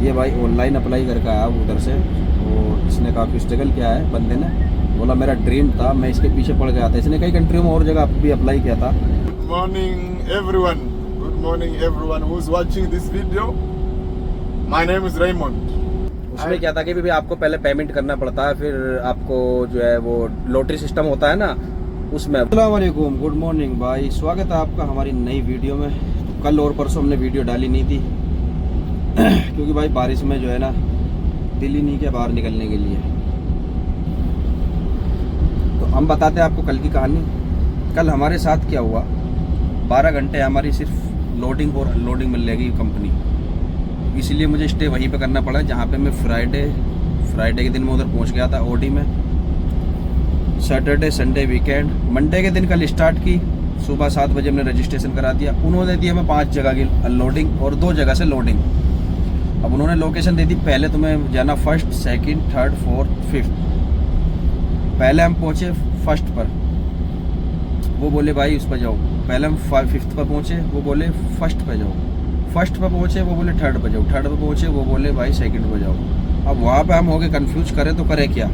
ये भाई online apply करके आया उधर से, और इसने काफ़ी स्ट्रगल किया है बंदे ने। बोला मेरा ड्रीम था, मैं इसके पीछे पड़ गया था। इसने कई कंट्रियों में और जगह भी अप्लाई किया था। Good morning everyone. Good morning everyone who's watching this video. My name is Raymond. उसमें क्या था कि भी आपको पहले पेमेंट करना पड़ता है, फिर आपको जो है वो लॉटरी सिस्टम होता है ना उसमें। अस्सलाम वालेकुम, गुड मॉर्निंग भाई, स्वागत है आपका हमारी नई वीडियो में। तो कल और परसों हमने वीडियो डाली नहीं थी क्योंकि भाई बारिश में जो है ना दिल ही नहीं के बाहर निकलने के लिए। तो हम बताते हैं आपको कल की कहानी। कल हमारे साथ क्या हुआ, 12 घंटे हमारी सिर्फ लोडिंग और अनलोडिंग में लगेगी कंपनी, इसीलिए मुझे स्टे वहीं पे करना पड़ा जहाँ पे मैं फ्राइडे के दिन में उधर पहुँच गया था ओडी में। सैटरडे संडे वीकेंड, मंडे के दिन कल स्टार्ट की, सुबह 7 बजे हमने रजिस्ट्रेशन करा दिया। उन्होंने दी हमें 5 जगह की अनलोडिंग और 2 जगह से लोडिंग। अब उन्होंने लोकेशन दे दी, पहले तुम्हें जाना first, second, third, fourth, fifth. पहले हम पहुँचे फर्स्ट पर, वो बोले भाई उस पर जाओ। पहले हम फिफ्थ पर पहुँचे, वो बोले फर्स्ट पर जाओ। फर्स्ट पर पहुँचे, वो बोले थर्ड पर जाओ। थर्ड पर पहुँचे, वो बोले भाई सेकंड पर जाओ। अब वहाँ पे हम हो गए कन्फ्यूज, करें तो करें क्या।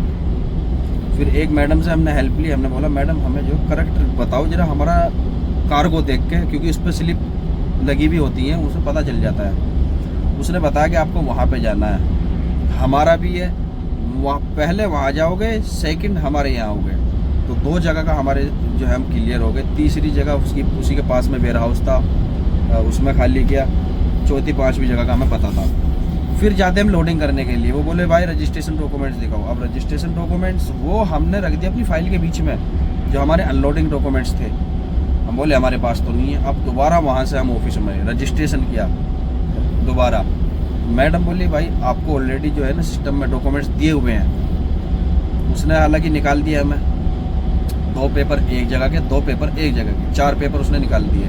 फिर एक मैडम से हमने हेल्प ली। हमने बोला मैडम हमें जो करेक्ट बताओ जरा हमारा कार्गो देख के, क्योंकि उस पर स्लिप लगी भी होती है, उसे पता चल जाता है। उसने बताया कि आपको वहाँ पे जाना है, हमारा भी है वहाँ, पहले वहाँ जाओगे, सेकंड हमारे यहाँ आओगे। तो 2 जगह का हमारे जो है हम क्लियर हो गए। तीसरी जगह उसी के पास में वेयर हाउस था, उसमें खाली किया। चौथी 5वीं जगह का हमें पता था। फिर जाते हम लोडिंग करने के लिए, वो बोले भाई रजिस्ट्रेशन डॉक्यूमेंट्स दिखाओ। अब रजिस्ट्रेशन डॉक्यूमेंट्स वो हमने रख दिया अपनी फाइल के बीच में, जो हमारे अनलोडिंग डॉक्यूमेंट्स थे। हम बोले हमारे पास तो नहीं है। अब दोबारा वहाँ से हम ऑफिस में रजिस्ट्रेशन किया दोबारा। मैडम बोली भाई आपको ऑलरेडी जो है ना सिस्टम में डॉक्यूमेंट्स दिए हुए हैं। उसने हालांकि निकाल दिया हमें 2 पेपर एक जगह के, 2 पेपर एक जगह के, 4 पेपर उसने निकाल दिए,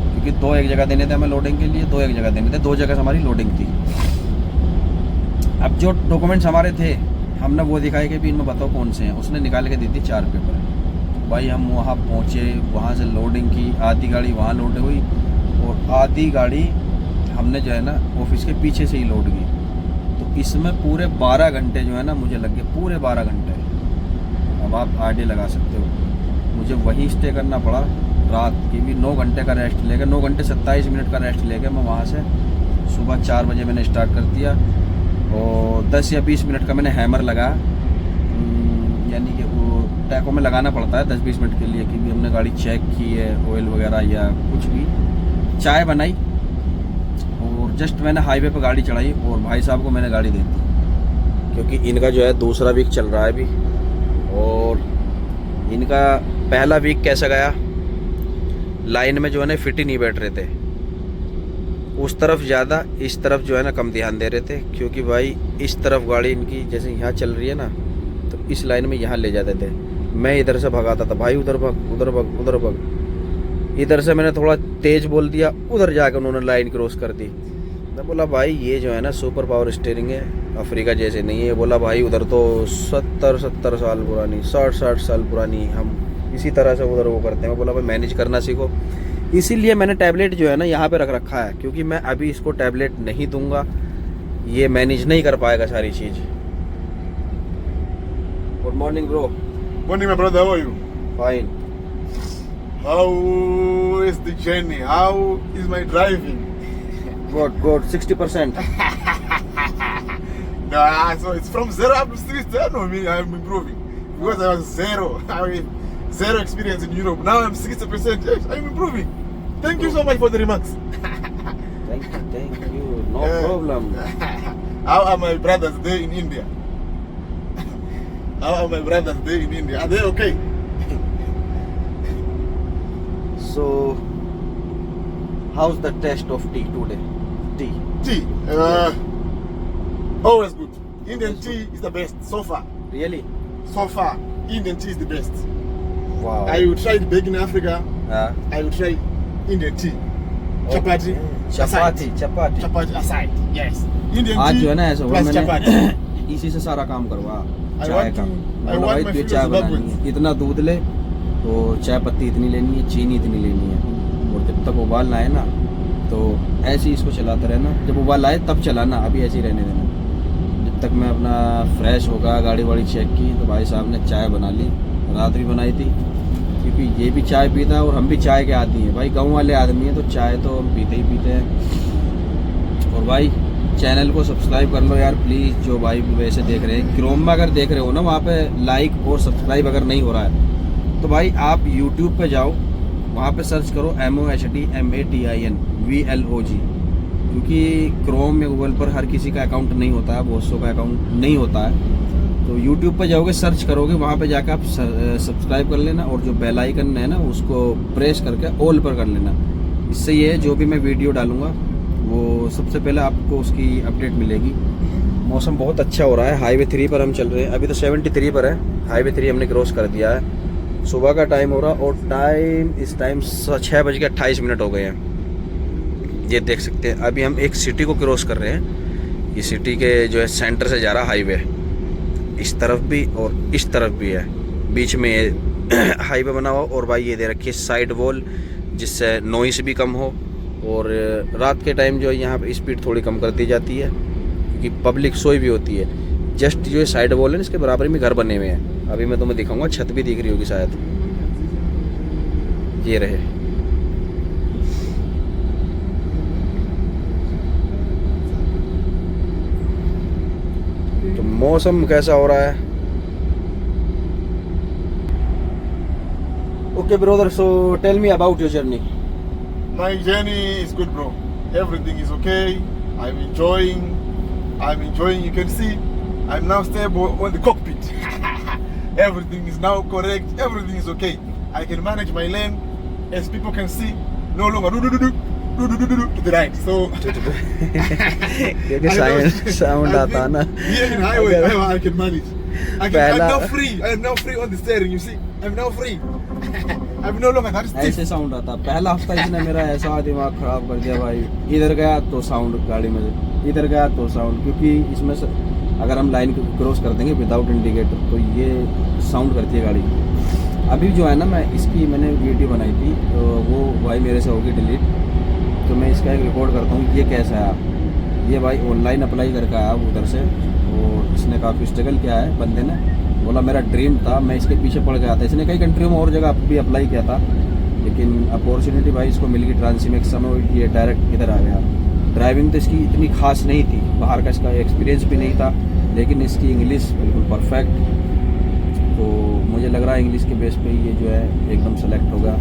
क्योंकि 2 एक जगह देने थे हमें लोडिंग के लिए, 2 एक जगह देने थे, 2 जगह से हमारी लोडिंग थी। अब जो डॉक्यूमेंट्स हमारे थे हमने वो दिखाए कि भी इनमें बताओ कौन से हैं। उसने निकाल के दी थी 4 पेपर। भाई हम वहाँ पहुँचे, वहाँ से लोडिंग की, आधी गाड़ी वहाँ लोड हुई और आधी गाड़ी हमने जो है ना ऑफिस के पीछे से ही लोड की। तो इसमें पूरे 12 घंटे जो है ना मुझे लग गए, पूरे 12 घंटे। अब आप आगे लगा सकते हो, मुझे वहीं स्टे करना पड़ा रात की भी। 9 घंटे का रेस्ट लेकर, 9 घंटे 27 मिनट का रेस्ट लेकर मैं वहाँ से सुबह 4 बजे मैंने स्टार्ट कर दिया, और 10 या 20 मिनट का मैंने हैमर लगा, यानी कि वो टैको में लगाना पड़ता है 10-20 मिनट के लिए, क्योंकि हमने गाड़ी चेक की है, ऑयल वगैरह या कुछ भी। चाय बनाई और जस्ट मैंने हाईवे पर गाड़ी चढ़ाई और भाई साहब को मैंने गाड़ी दे दी, क्योंकि इनका जो है दूसरा वीक चल रहा है अभी। और इनका पहला वीक कैसा गया, लाइन में जो है ना फिट ही नहीं बैठ रहे थे। उस तरफ ज़्यादा, इस तरफ जो है ना कम ध्यान दे रहे थे, क्योंकि भाई इस तरफ गाड़ी इनकी जैसे यहाँ चल रही है ना, तो इस लाइन में यहाँ ले जाते थे। मैं इधर से भगाता था, भाई उधर भग, उधर भग, उधर भग। इधर से मैंने थोड़ा तेज बोल दिया, उधर जाकर उन्होंने लाइन क्रॉस कर दी। मैं बोला भाई ये जो है ना सुपर पावर स्टीयरिंग है, अफ्रीका जैसे नहीं है। बोला भाई उधर तो 70 साल पुरानी, 60 साल पुरानी, हम इसी तरह से उधर वो करते हैं। बोला भाई मैनेज करना सीखो। इसीलिए मैंने टैबलेट जो है ना यहाँ पे रख रखा है, क्योंकि मैं अभी इसको टैबलेट नहीं दूंगा, ये मैनेज नहीं कर पाएगा सारी चीज़। Good morning bro. Morning my brother, how are you? Fine. How is the journey? How is my driving? Good 60%। Nah, so it's from 0 up to 60. I know me, I'm improving. Because I was 0. I had 0 experience in Europe. Now I'm 60%. Yes, I'm improving. Thank you so much for the remarks. Thank you, no problem। How are my brothers there in India? How are my brothers there in India? Are they okay? So, how's the taste of tea today? Tea. Tea. Always good. Indian tea is the best so far. Really? So far, Indian tea is the best. Wow. I would try it back in Africa. Yeah. I would try Indian tea. Chapati. Chapati chapati Chapati aside. Yes. Indian आज tea जो है ना ऐसा हुआ, plus मैंने chapati. इसी से सारा काम करवा, I चाय want का। to- I बोला want भाई my तुझे food चाय as बनानी backwards. है, इतना दूध ले, तो चाय पत्ती इतनी लेनी है, चीनी इतनी लेनी है, और जब तक उबाल ना आए ना तो ऐसे ही इसको चलाते रहना, जब उबाल आए तब चलाना, अभी ऐसे ही रहने देना। जब तक मैं अपना फ्रेश होगा, गाड़ी वाड़ी चेक की, तो भाई साहब ने चाय बना ली, रात भी बनाई थी, क्योंकि ये भी चाय पीता है और हम भी चाय के आदमी हैं भाई, गाँव वाले आदमी हैं, तो चाय तो हम पीते ही पीते हैं। और भाई चैनल को सब्सक्राइब कर लो यार प्लीज़, जो भाई वैसे देख रहे हैं, क्रोम में अगर देख रहे हो ना, वहाँ पे लाइक और सब्सक्राइब अगर नहीं हो रहा है तो भाई आप यूट्यूब पे जाओ, वहाँ पे सर्च करो MOHDMATINVLOG, क्योंकि क्रोम या गूगल पर हर किसी का अकाउंट नहीं होता है, बहुत सौ का अकाउंट नहीं होता है। तो यूट्यूब पे जाओगे, सर्च करोगे, वहाँ पे जाकर आप सब्सक्राइब कर लेना, और जो बेल आइकन है ना उसको प्रेस करके ऑल पर कर लेना। इससे ये जो भी मैं वीडियो डालूंगा वो सबसे पहले आपको उसकी अपडेट मिलेगी। मौसम बहुत अच्छा हो रहा है, हाईवे 3 पर हम चल रहे हैं, अभी तो 73 पर है, हाईवे 3 हमने क्रॉस कर दिया है। सुबह का टाइम हो रहा, और इस टाइम 6:28 हो गए हैं। ये देख सकते हैं, अभी हम एक सिटी को क्रॉस कर रहे हैं। ये सिटी के जो है सेंटर से जा रहा हाईवे, इस तरफ भी और इस तरफ भी है, बीच में हाईवे बना हुआ। और भाई ये दे रखी है साइड वॉल, जिससे नॉइस भी कम हो, और रात के टाइम जो है यहाँ पे स्पीड थोड़ी कम कर दी जाती है, क्योंकि पब्लिक सोई भी होती है। जस्ट जो है साइड वॉल है इसके बराबर में घर बने हुए हैं, अभी मैं तुम्हें दिखाऊंगा, छत भी दिख रही होगी शायद, ये रहे। तो मौसम कैसा हो रहा है? Okay brother, so tell me about your journey. My journey is good, bro. Everything is okay. I'm enjoying. You can see, I'm now stable on the cockpit. Everything is now correct. Everything is okay. I can manage my lane, as people can see. No longer do to the right. So sound आता ना। Here in highway, I can manage. I'm now free. I am now free on the steering. You see, I'm now free. I'm no longer that stiff. ऐसे sound आता। पहला हफ्ता इसने मेरा ऐसा दिमाग खराब कर दिया भाई, इधर गया तो साउंड गाड़ी में, इधर गया तो साउंड, क्योंकि इसमें से अगर हम लाइन क्रॉस कर देंगे विदाउट इंडिकेटर तो ये साउंड करती है गाड़ी। अभी जो है ना, मैंने वीडियो बनाई थी, तो वो भाई मेरे से होगी डिलीट, तो मैं इसका एक रिकॉर्ड करता हूँ। ये कैसा है, ये भाई ऑनलाइन अप्लाई करके आया उधर से, और इसने काफ़ी स्ट्रगल किया है बंदे ने, बोला मेरा ड्रीम था, मैं इसके पीछे पड़ गया था। इसने कई कंट्रियों में और जगह भी अप्लाई किया था, लेकिन अपॉर्चुनिटी भाई इसको मिल गई ट्रांसमेक्स में, ये डायरेक्ट इधर आ गया। ड्राइविंग तो इसकी इतनी खास नहीं थी, बाहर का इसका एक्सपीरियंस भी नहीं था, लेकिन इसकी इंग्लिश बिल्कुल परफेक्ट, तो मुझे लग रहा है इंग्लिश के बेस पे ये जो है एकदम सेलेक्ट होगा।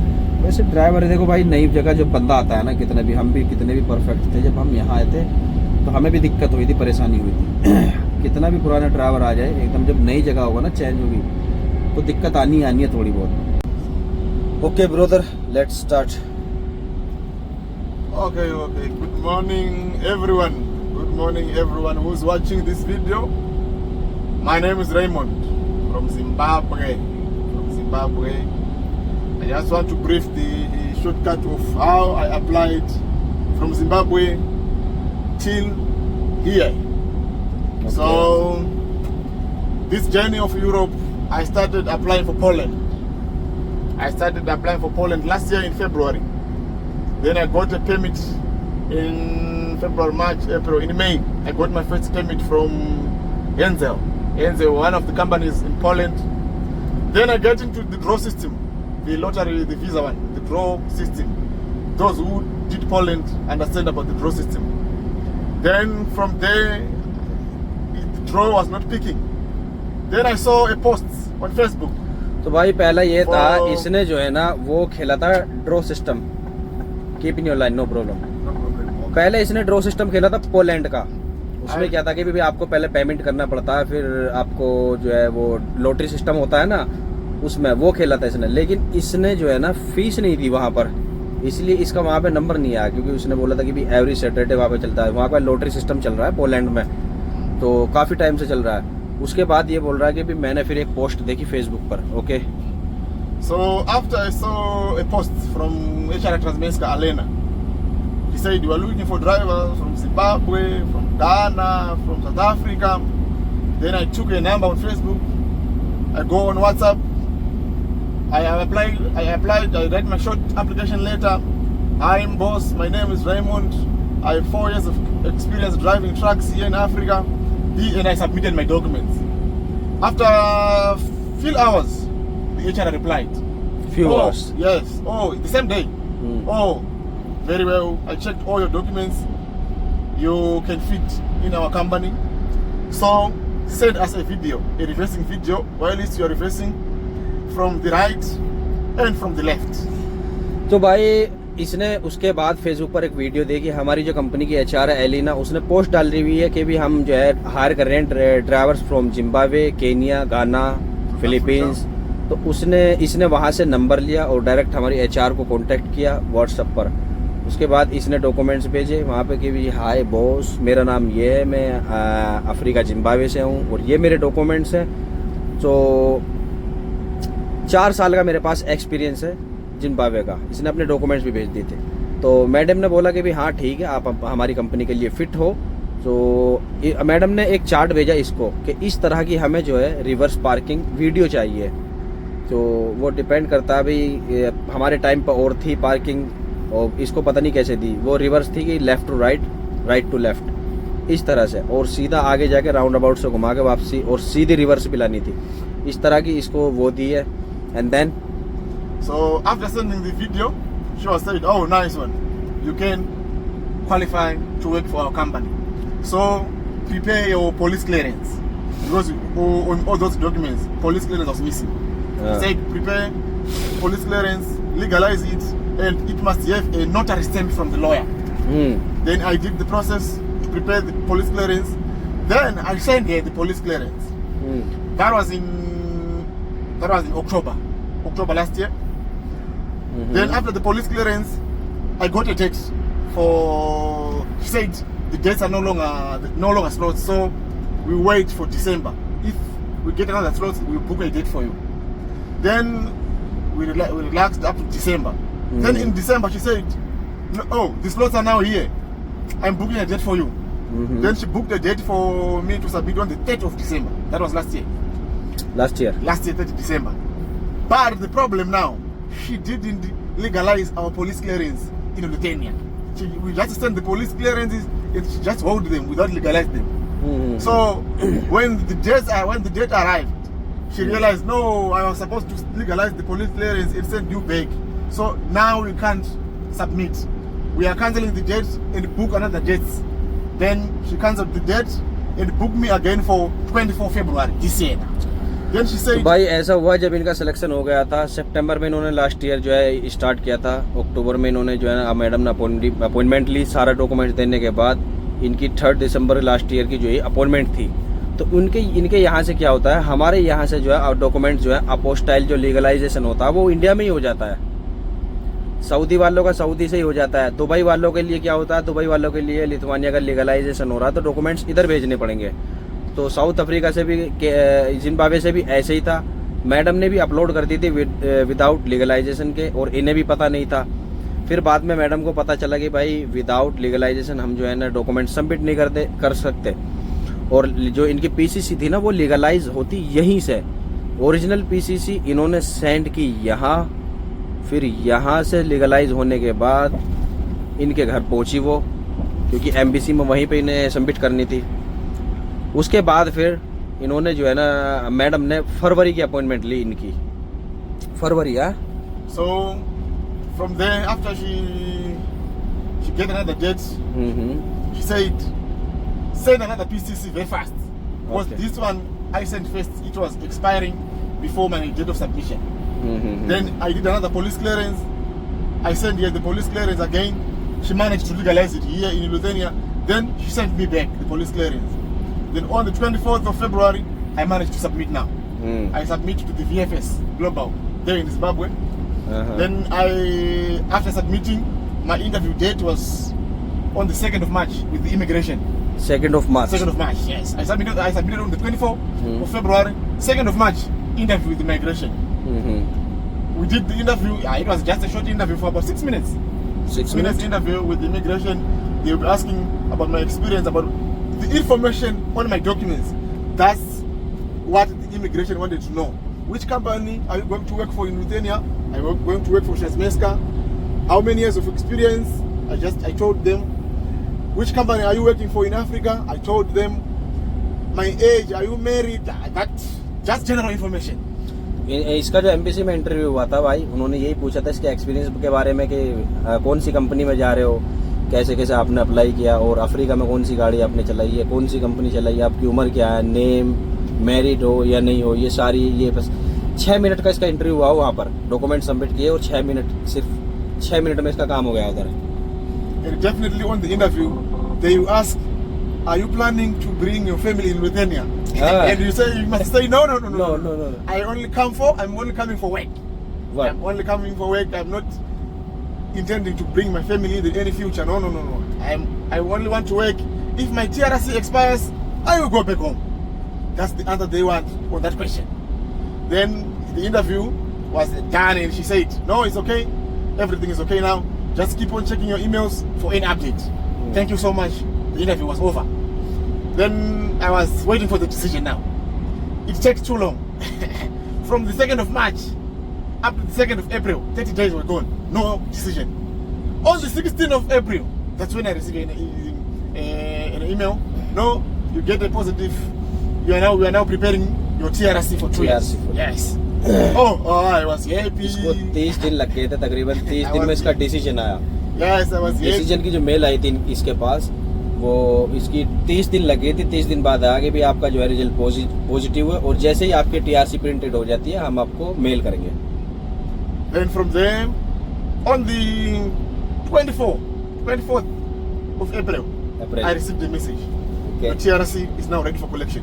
वैसे ड्राइवर है, देखो भाई, नई जगह जब बंदा आता है ना, कितने भी परफेक्ट थे, जब हम यहाँ आए थे तो हमें भी दिक्कत हुई थी, परेशानी हुई थी। कितना भी पुराना ड्राइवर आ जाए, एकदम जब नई जगह होगा ना, चेंज होगी, तो दिक्कत आनी है थोड़ी बहुत। Okay brother, let's start. Okay. Good morning, everyone. Good morning, everyone who's watching this video. My name is Raymond from Zimbabwe. I just want to brief the shortcut of how I applied from Zimbabwe till here. Okay. So, this journey of Europe, I started applying for Poland. Last year in February. Then I got a permit in February, March, April. In May, I got my first permit from Henzel, one of the companies in Poland. Then I get into the draw system, the lottery, the visa one, the draw system. Those who did Poland understand about the draw system. Then from there, the draw was not picking. Then I saw a post on Facebook. तो भाई पहला ये था, इसने जो है ना वो खेला था draw system, keep in your line, no problem. पहले इसने ड्रॉ सिस्टम खेला था पोलैंड का, उसमें क्या था कि भी आपको पहले पेमेंट करना पड़ता है, फिर आपको जो है वो लॉटरी सिस्टम होता है ना, उसमें वो खेला था इसने। लेकिन इसने जो है ना फीस नहीं थी वहाँ पर, इसलिए इसका वहाँ पे नंबर नहीं आया, क्योंकि उसने बोला था कि भी एवरी सैटरडे वहाँ पे चलता है, वहाँ पर लॉटरी सिस्टम चल रहा है पोलैंड में, तो काफ़ी टाइम से चल रहा है। उसके बाद ये बोल रहा है कि भी मैंने फिर एक पोस्ट देखी फेसबुक पर। Okay, so after I saw a post from HR Transmeska Alena, he said you are looking for drivers from Zimbabwe, from Ghana, from South Africa. Then I took a number on Facebook, I go on WhatsApp, I applied, I read my short application letter, I'm boss. My name is Raymond. I have 4 years of experience driving trucks here in Africa. And I submitted my documents. After a few hours, the HR replied. Few hours. Yes. Oh, the same day. Oh, very well. I checked all your documents. You can fit in our company. So send us a video, a reversing video, while you are reversing from the right and from the left. तो भाई इसने उसके बाद Facebook पर एक video देखी, हमारी जो कंपनी की HR है एलिना, उसने पोस्ट डाल रही हुई है कि भी हम जो है हायर कर रहे हैं ड्राइवर्स फ्रॉम जिम्बाब्वे, केनिया, गाना, फिलीपींस। तो इसने वहाँ से नंबर लिया और डायरेक्ट हमारी HR को कांटेक्ट किया व्हाट्सएप पर। उसके बाद इसने डॉक्यूमेंट्स भेजे वहाँ पे कि भी हाय बॉस, मेरा नाम ये है, मैं अफ्रीका जिम्बाब्वे से हूँ और ये मेरे डॉक्यूमेंट्स हैं। तो 4 साल का मेरे पास एक्सपीरियंस है जिम्बाब्वे का। इसने अपने डॉक्यूमेंट्स भी भेज दिए थे। तो मैडम ने बोला कि भी हाँ ठीक है, आप हमारी कंपनी के लिए फ़िट हो। तो मैडम ने एक चार्ट भेजा इसको कि इस तरह की हमें जो है रिवर्स पार्किंग वीडियो चाहिए। तो वो डिपेंड करता है भाई, हमारे टाइम पर और थी पार्किंग और इसको पता नहीं कैसे दी। वो रिवर्स थी कि left to right, right to left, इस तरह से, और सीधा आगे जाके राउंड अबाउट से घुमा के वापसी, और सीधी रिवर्स भी लानी थी। इस तरह की इसको वो दी है। And then So after sending the video, she was saying, "Oh, nice one. You can qualify to work for our company. So prepare your police clearance because on all those documents, police clearance was missing." She said, "Prepare police clearance, legalize it, and it must have a notary stamp from the lawyer." Then I did the process to prepare the police clearance. Then I sent her the police clearance. That was in October last year. Then after the police clearance, I got a text for, he said the dates are no longer slots, so we wait for December. If we get another slot, we'll book a date for you. Then we relaxed up to December. Then in December she said, no, oh, the slots are now here. I'm booking a date for you. Then she booked a date for me to submit on the 3rd of December. That was last year. Last year, 30 December. But the problem now, she didn't legalize our police clearance in Lithuania. We just send the police clearances and she just hold them without legalize them. So when the date arrived, she realized, no, I was supposed to legalize the police clearance and send you back. So now we can't submit. We are cancelling the date and book another date. Then she cancelled the date and booked me again for 24 February this year. Then she said, तो भाई ऐसा हुआ जब इनका selection हो गया था सितंबर में, इन्होंने लास्ट ईयर जो है स्टार्ट किया था। अक्टूबर में इन्होंने जो है ना मैडम ने अपॉइंटमेंट ली। सारा डॉक्यूमेंट्स देने के बाद इनकी 3 दिसंबर लास्ट ईयर की जो है अपॉइंटमेंट थी। तो इनके यहाँ से क्या होता है, हमारे यहाँ से जो है डॉक्यूमेंट जो है अपोस्टाइल जो लीगलाइजेशन होता है वो इंडिया में ही हो जाता है। सऊदी वालों का सऊदी से ही हो जाता है। दुबई वालों के लिए क्या होता है, दुबई वालों के लिए लिथुआनिया का लीगलाइजेशन हो रहा है तो डॉक्यूमेंट्स इधर भेजने पड़ेंगे। तो साउथ अफ्रीका से भी, जिम्बाब्वे से भी ऐसे ही था। मैडम ने भी अपलोड कर दी थी विदाउट लीगलाइजेशन के, और इन्हें भी पता नहीं था। फिर बाद में मैडम को पता चला कि भाई विदाउट लीगलाइजेशन हम जो है ना डॉक्यूमेंट सबमिट नहीं कर सकते। और जो इनकी पीसीसी थी ना वो लीगलाइज होती यहीं से। ओरिजिनल पीसीसी इन्होंने सेंड की यहाँ, फिर यहाँ से लीगलाइज होने के बाद इनके घर पहुँची वो, क्योंकि एम्बेसी में वहीं पे इन्हें सबमिट करनी थी। उसके बाद फिर इन्होंने जो है ना मैडम ने फरवरी की अपॉइंटमेंट ली इनकी, फरवरी। So from there, after she get another date, she said send another PCC very fast. Because this one I sent first, it was expiring before my date of submission. Then I did another police clearance. I sent her the police clearance again. She managed to legalize it here in Lithuania. Then she sent me back the police clearance. Then on the 24th of February, I managed to submit now. I submitted to the VFS Global there in Zimbabwe. Then after submitting, my interview date was on the 2nd of March with the immigration. 2nd of March. 2nd of March, yes. I submitted on the 24th of February. 2nd of March, interview with immigration. We did the interview. It was just a short interview for about 6 minutes. 6 minutes interview with immigration. They were asking about my experience, about the information on my documents. That's what the immigration wanted to know. Which company are you going to work for in Lithuania? Are you going to work for Shazmeska? how many years of experience. I told them. Which company are you working for in Africa? I told them. My age, are you married? That just general information. इसका जो embassy में interview हुआ था भाई, उन्होंने यही पूछा था इसके एक्सपीरियंस के बारे में कि कौन सी कंपनी में जा रहे हो, कैसे कैसे आपने अप्लाई किया, और अफ्रीका में कौन सी गाड़ी आपने चलाई है, कौन सी कंपनी चलाई है, आपकी उम्र क्या है, नेम, मैरिड हो या नहीं हो, ये सारी, ये बस 6 मिनट का इसका इंटरव्यू हुआ वहाँ पर, डॉक्यूमेंट सबमिट किए और 6 मिनट, सिर्फ 6 मिनट में इसका काम हो गया उधर। And definitely on the interview, they ask, are you planning to bring your family in Lithuania? And you must say no. No. I'm only coming for work. What? I'm only coming for work. I'm not intending to bring my family in any future. No. I only want to work. If my TRC expires, I will go back home. That's the answer they want on that question. Then the interview was done and she said, no, it's okay. Everything is okay now. Just keep on checking your emails for any update. Thank you so much. The interview was over. Then I was waiting for the decision now. It takes too long. From the 2nd of March up to the 2nd of April, 30 days were gone. No decision. On the 16th of April, that's when I received an email. No, you get a positive. We are now preparing your TRC for 2 years. Yes. I was happy. इसको 30 दिन लग गए थे तकरीबन, 30 दिन में इसका decision आया। Yes, I was happy. Decision की जो मेल आई थी इसके पास, वो इसकी 30 दिन लग गई थी। 30 दिन बाद आगे भी आपका जो है रिजल्ट पॉजिटिव है, और जैसे ही आपकी टीआरसी प्रिंटेड हो जाती है हम आपको मेल करेंगे। Then from there, on the 24th of April, I received a message. Okay. The TRC is now ready for collection.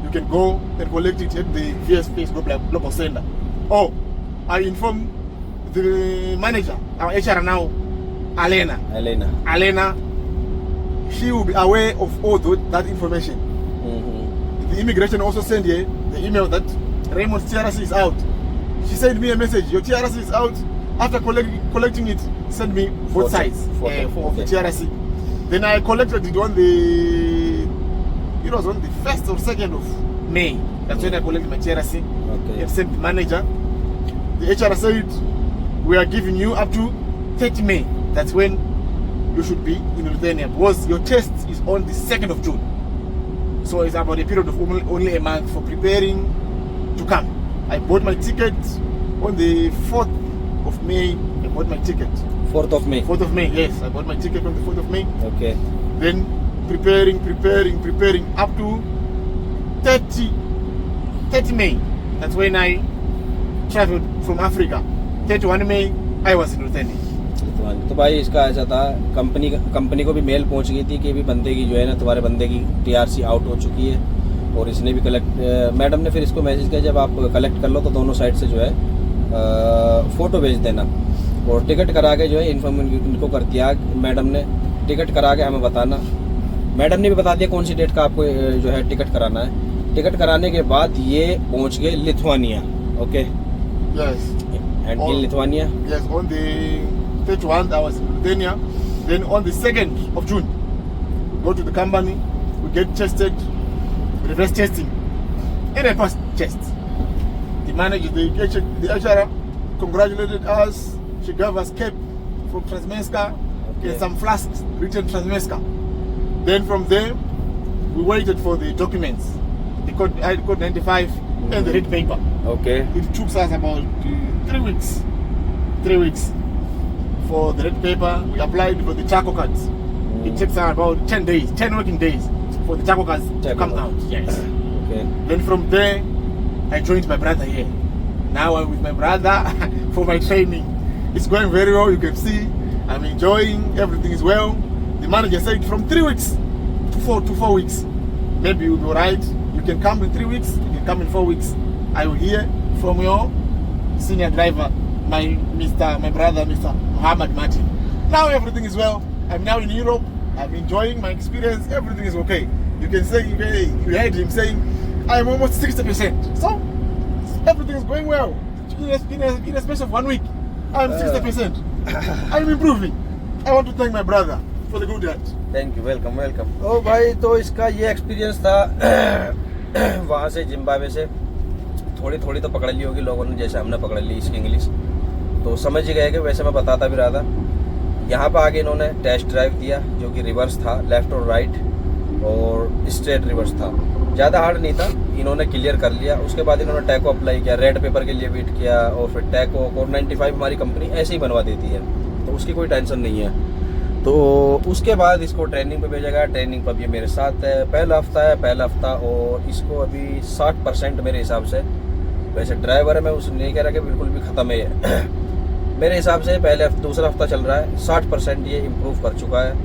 You can go and collect it at the VSP's Global Center. I informed the manager, our HR now, Alena. She will be aware of all that information. Mm-hmm. The immigration also sent her the email that Raymond's TRC is out. She sent me a message, your TRC is out. After collecting it, send me both sides of the TRC. Then I collected it on the 1st or 2nd of May. That's when I collected my TRC. Okay. And sent the manager. The HR said, we are giving you up to 30 May. That's when you should be in Lithuania, because your test is on the 2nd of June. So it's about a period of only a month for preparing to come. I bought my ticket on the 4th of May. I bought my ticket. 4th of May? 4th of May, yes. I bought my ticket on the 4th of May. Okay. Then preparing up to 30 May. That's when I traveled from Africa. 31 May, I was in Lithuania. तो भाई इसका ऐसा था, company को भी mail पहुंच गई थी कि भी बंदे की जो है ना, तुम्हारे बंदे की टीआरसी आउट हो चुकी है, और इसने भी मैडम ने फिर इसको मैसेज किया, जब आप कलेक्ट कर लो तो दोनों साइड से जो है फ़ोटो भेज देना, और टिकट करा के जो है इन्फॉर्म इनको कर दिया मैडम ने, टिकट करा के हमें बताना। मैडम ने भी बता दिया कौन सी डेट का आपको जो है टिकट कराना है। टिकट कराने के बाद ये पहुंच गए Lithuania. Okay, yes, and in Lithuania, yes, on the 31st I was in Lithuania. Then on the 2nd of June, we go to the company, we get tested, reverse testing, and I passed test. The manager, the HR congratulated us. She gave us cape from Transmenska and some flasks written Transmenska. Then from there, we waited for the documents, the code 95 and the red paper. Okay. It took us about 3 weeks. 3 weeks. For the red paper, we applied for the charcoal cards. It takes about 10 days, 10 working days for the charcoal cards to come out. Yes. Okay. Then from there, I joined my brother here. Now I'm with my brother for my training. It's going very well. You can see I'm enjoying. Everything is well. The manager said from 3 weeks to 4 weeks, maybe you'll be alright. You can come in 3 weeks. You can come in 4 weeks. I will hear from your senior driver, my brother, Mr. Muhammad Martin. Now everything is well. I'm now in Europe. I'm enjoying my experience. Everything is okay. You can say, you heard him saying, I'm almost 60%. So everything is going well. In a space of 1 week, I'm 60%. I'm improving. I want to thank my brother for the good heart. Thank you. Welcome. ओ भाई, तो इसका ये experience था वहाँ से, Zimbabwe से। थोड़ी तो पकड़ ली होगी लोगों ने, जैसे हमने पकड़ ली इसकी इंग्लिश। तो समझ ही गए कि वैसे मैं बताता भी रहा था। यहाँ पर आगे इन्होंने टेस्ट ड्राइव दिया जो कि रिवर्स था, लेफ़्ट और राइट और स्ट्रेट रिवर्स था, ज़्यादा हार्ड नहीं था, इन्होंने क्लियर कर लिया। उसके बाद इन्होंने टैको अप्लाई किया, रेड पेपर के लिए वेट किया और फिर टैको कोड 95 हमारी कंपनी ऐसे ही बनवा देती है, तो उसकी कोई टेंशन नहीं है। तो उसके बाद इसको ट्रेनिंग पे भेजा गया। ट्रेनिंग पर ये मेरे साथ है, पहला हफ्ता और इसको अभी 60% मेरे हिसाब से, वैसे ड्राइवर है, मैं उस नहीं कह रहा कि बिल्कुल भी ख़त्म है मेरे हिसाब से दूसरा हफ्ता चल रहा है, 60% ये इम्प्रूव कर चुका है।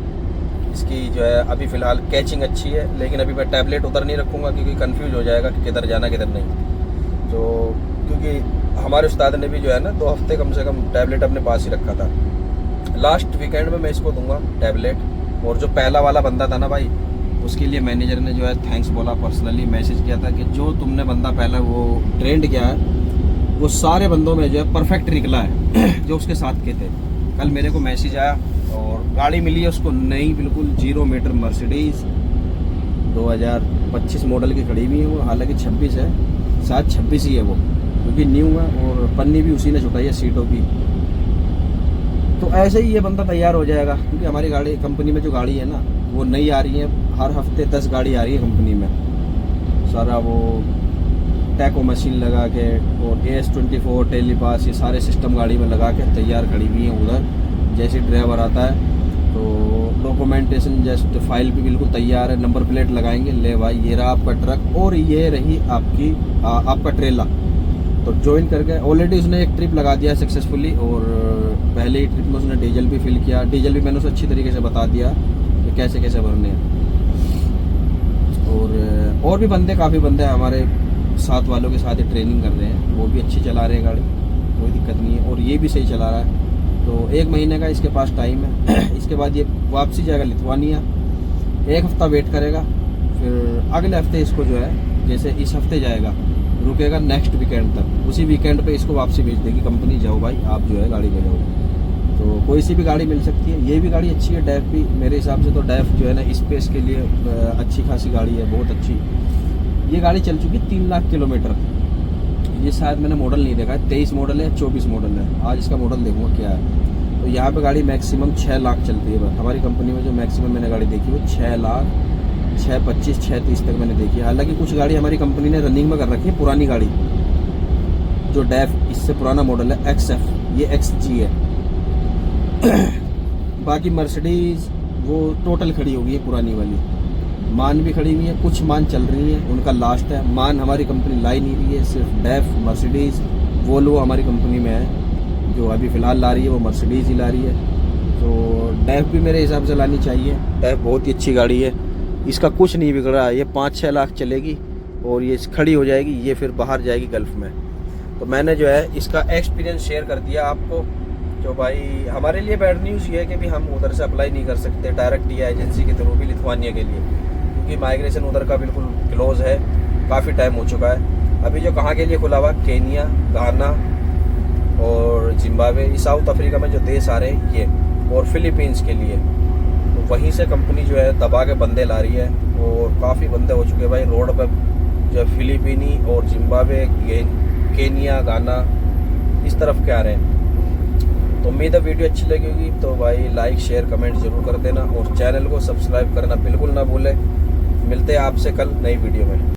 इसकी जो है अभी फ़िलहाल कैचिंग अच्छी है, लेकिन अभी मैं टैबलेट उधर नहीं रखूँगा क्योंकि कंफ्यूज हो जाएगा कि किधर जाना किधर नहीं। तो क्योंकि हमारे उस्ताद ने भी जो है ना 2 हफ्ते कम से कम टैबलेट अपने पास ही रखा था। लास्ट वीकेंड में मैं इसको दूंगा टैबलेट। और जो पहला वाला बंदा था ना भाई, उसके लिए मैनेजर ने जो है थैंक्स बोला, पर्सनली मैसेज किया था कि जो तुमने बंदा पहला वो ट्रेंड किया है वो सारे बंदों में जो है परफेक्ट निकला है जो उसके साथ के थे। कल मेरे को मैसेज आया और गाड़ी मिली है उसको नई, बिल्कुल 0 मीटर मर्सिडीज़ 2025 मॉडल की खड़ी हुई है वो, हालांकि 26 है, शायद 26 ही है वो, क्योंकि न्यू है और पन्नी भी उसी ने छुटाई है सीटों की। तो ऐसे ही ये बंदा तैयार हो जाएगा, क्योंकि हमारी गाड़ी कंपनी में जो गाड़ी है ना वो नई आ रही है, हर हफ्ते 10 गाड़ी आ रही है कंपनी में, सारा वो टैको मशीन लगा के और AS24 टेलीपास ये सारे सिस्टम गाड़ी में लगा के तैयार खड़ी हुई हैं उधर। जैसे ड्राइवर आता है तो डॉक्यूमेंटेशन जस्ट फाइल भी बिल्कुल तैयार है, नंबर प्लेट लगाएंगे, ले भाई ये रहा आपका ट्रक और ये रही आपकी आपका ट्रेला। तो ज्वाइन करके ऑलरेडी उसने एक ट्रिप लगा दिया सक्सेसफुली, और पहले ही ट्रिप में उसने डीजल भी फिल किया। डीजल भी मैंने उसे अच्छी तरीके से बता दिया कि कैसे कैसे भरने हैं। और भी बंदे, काफ़ी बंदे हमारे साथ वालों के साथ ही ट्रेनिंग कर रहे हैं, वो भी अच्छी चला रहे हैं गाड़ी, कोई दिक्कत नहीं है, और ये भी सही चला रहा है। तो 1 महीने का इसके पास टाइम है इसके बाद ये वापसी जाएगा लिथुआनिया, 1 हफ्ता वेट करेगा, फिर अगले हफ्ते इसको जो है, जैसे इस हफ्ते जाएगा रुकेगा नेक्स्ट वीकेंड तक, उसी वीकेंड पे इसको वापसी भेज देगी कंपनी, जाओ भाई आप जो है गाड़ी ले जाओ। तो कोई सी भी गाड़ी मिल सकती है, ये भी गाड़ी अच्छी है, डैफ भी मेरे हिसाब से तो डैफ जो है ना स्पेस के लिए अच्छी खासी गाड़ी है, बहुत अच्छी। ये गाड़ी चल चुकी 3 लाख किलोमीटर, ये शायद मैंने मॉडल नहीं देखा है, 23 मॉडल है 24 मॉडल है, आज इसका मॉडल देखूँगा क्या है। तो यहाँ पे गाड़ी मैक्सिमम 6 लाख चलती है बस, हमारी कंपनी में जो मैक्सिमम मैंने गाड़ी देखी वो 6 लाख 625 630 तक मैंने देखी है। हालांकि कुछ गाड़ी हमारी कंपनी ने रनिंग में कर रखी है, पुरानी गाड़ी जो डैफ इससे पुराना मॉडल है XF, ये XG है बाकी मर्सिडीज़ वो टोटल खड़ी हो गई है पुरानी वाली, मान भी खड़ी हुई है, कुछ मान चल रही है, उनका लास्ट है। मान हमारी कंपनी ला ही नहीं रही है, सिर्फ डैफ मर्सिडीज़ वोल्वो हमारी कंपनी में है, जो अभी फ़िलहाल ला रही है वो मर्सिडीज़ ही ला रही है। तो डैफ भी मेरे हिसाब से लानी चाहिए, डैफ बहुत ही अच्छी गाड़ी है, इसका कुछ नहीं बिगड़ रहा है, ये 5-6 लाख चलेगी और ये खड़ी हो जाएगी, ये फिर बाहर जाएगी गल्फ़ में। तो मैंने जो है इसका एक्सपीरियंस शेयर कर दिया आपको। जो भाई हमारे लिए बैड न्यूज़ ये है कि भी हम उधर से अप्लाई नहीं कर सकते डायरेक्ट या एजेंसी के थ्रू भी लिथुआनिया के लिए, क्योंकि माइग्रेशन उधर का बिल्कुल क्लोज है, काफ़ी टाइम हो चुका है। अभी जो कहाँ के लिए खुला हुआ, केनिया, घाना और जिम्बाब्वे, साउथ अफ्रीका में जो देश आ रहे हैं ये, और फिलीपींस के लिए। तो वहीं से कंपनी जो है दबा के बंदे ला रही है, और काफ़ी बंदे हो चुके हैं भाई रोड पर, जो फिलीपीनी और जिम्बाब्वे, केनिया, घाना इस तरफ के आ रहे हैं। तो उम्मीद है वीडियो अच्छी लगी होगी, तो भाई लाइक शेयर कमेंट जरूर कर देना, और चैनल को सब्सक्राइब करना बिल्कुल ना भूलें। मिलते हैं आपसे कल नई वीडियो में।